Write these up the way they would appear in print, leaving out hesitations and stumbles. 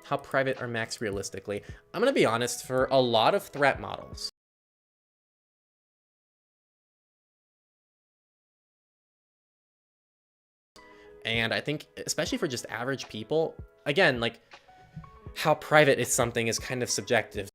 how private are Macs realistically? I'm going to be honest, for a lot of threat models, and I think especially for just average people, again, like how private is something is kind of subjective.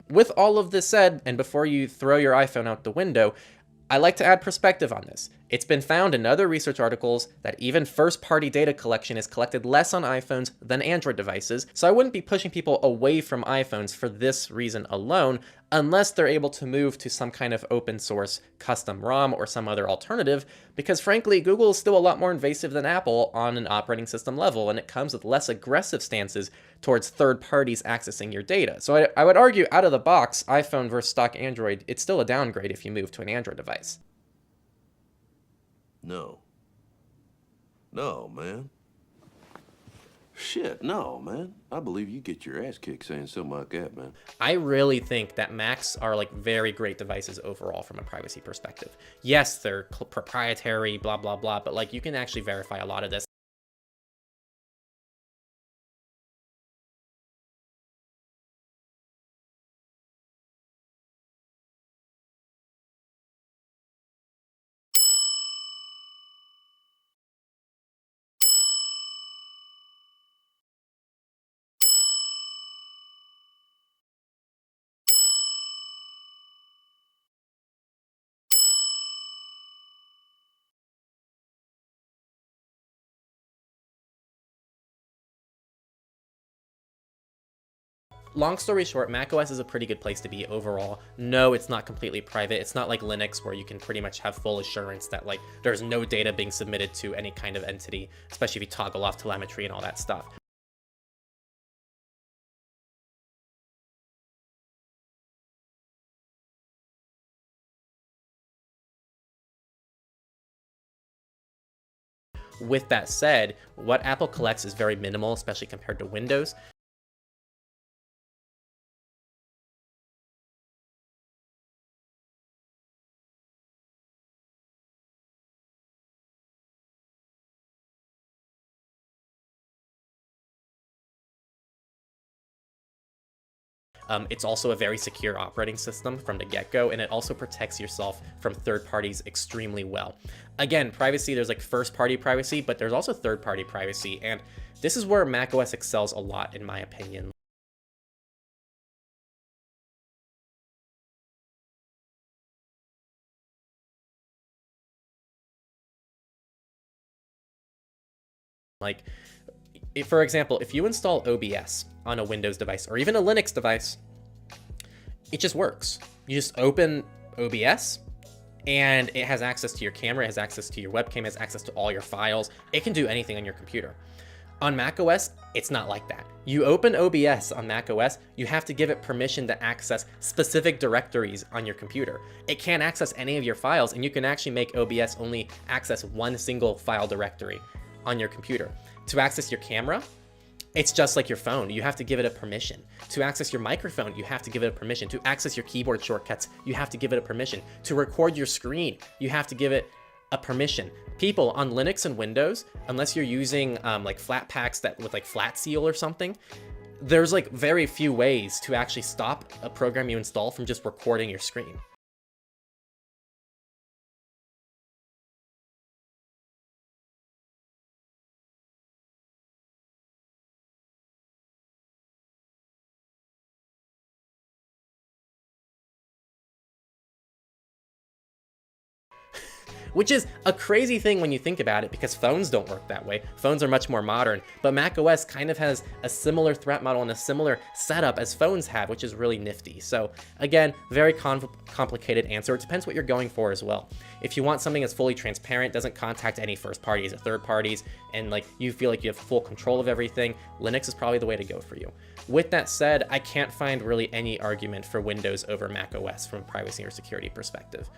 With all of this said, and before you throw your iPhone out the window, I like to add perspective on this. It's been found in other research articles that even first-party data collection is collected less on iPhones than Android devices, so I wouldn't be pushing people away from iPhones for this reason alone, unless they're able to move to some kind of open source custom ROM or some other alternative, because frankly, Google is still a lot more invasive than Apple on an operating system level, and it comes with less aggressive stances towards third parties accessing your data. So I would argue out of the box, iPhone versus stock Android, it's still a downgrade if you move to an Android device. No. No, man. Shit, no, man. I believe you get your ass kicked saying something like that, man. I really think that Macs are like very great devices overall from a privacy perspective. Yes, they're proprietary, blah, blah, blah, but like you can actually verify a lot of this. Long story short, macOS is a pretty good place to be overall. No, it's not completely private. It's not like Linux where you can pretty much have full assurance that like there's no data being submitted to any kind of entity, especially if you toggle off telemetry and all that stuff. With that said, what Apple collects is very minimal, especially compared to Windows. It's also a very secure operating system from the get-go, and it also protects yourself from third parties extremely well. Again, privacy, there's like first-party privacy, but there's also third-party privacy, and this is where macOS excels a lot, in my opinion. Like, for example, if you install OBS on a Windows device or even a Linux device, it just works. You just open OBS and it has access to your camera, it has access to your webcam, it has access to all your files. It can do anything on your computer. On macOS, it's not like that. You open OBS on macOS, you have to give it permission to access specific directories on your computer. It can't access any of your files, and you can actually make OBS only access one single file directory on your computer. To access your camera, it's just like your phone. You have to give it a permission. To access your microphone, you have to give it a permission. To access your keyboard shortcuts, you have to give it a permission. To record your screen, you have to give it a permission. People on Linux and Windows, unless you're using like flat packs that with like Flat Seal or something, there's like very few ways to actually stop a program you install from just recording your screen. Which is a crazy thing when you think about it, because phones don't work that way. Phones are much more modern, but macOS kind of has a similar threat model and a similar setup as phones have, which is really nifty. So again, very complicated answer. It depends what you're going for as well. If you want something that's fully transparent, doesn't contact any first parties or third parties, and like you feel like you have full control of everything, Linux is probably the way to go for you. With that said, I can't find really any argument for Windows over macOS from a privacy or security perspective.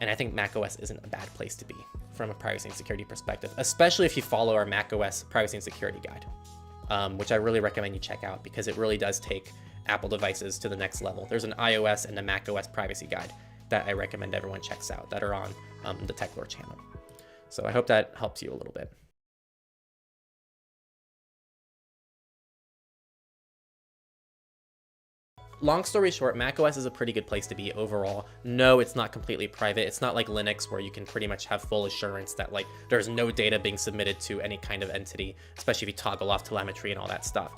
And I think macOS isn't a bad place to be from a privacy and security perspective, especially if you follow our macOS privacy and security guide, which I really recommend you check out because it really does take Apple devices to the next level. There's an iOS and a macOS privacy guide that I recommend everyone checks out that are on the Techlore channel. So I hope that helps you a little bit. Long story short, macOS is a pretty good place to be overall. No, it's not completely private. It's not like Linux where you can pretty much have full assurance that like there's no data being submitted to any kind of entity, especially if you toggle off telemetry and all that stuff.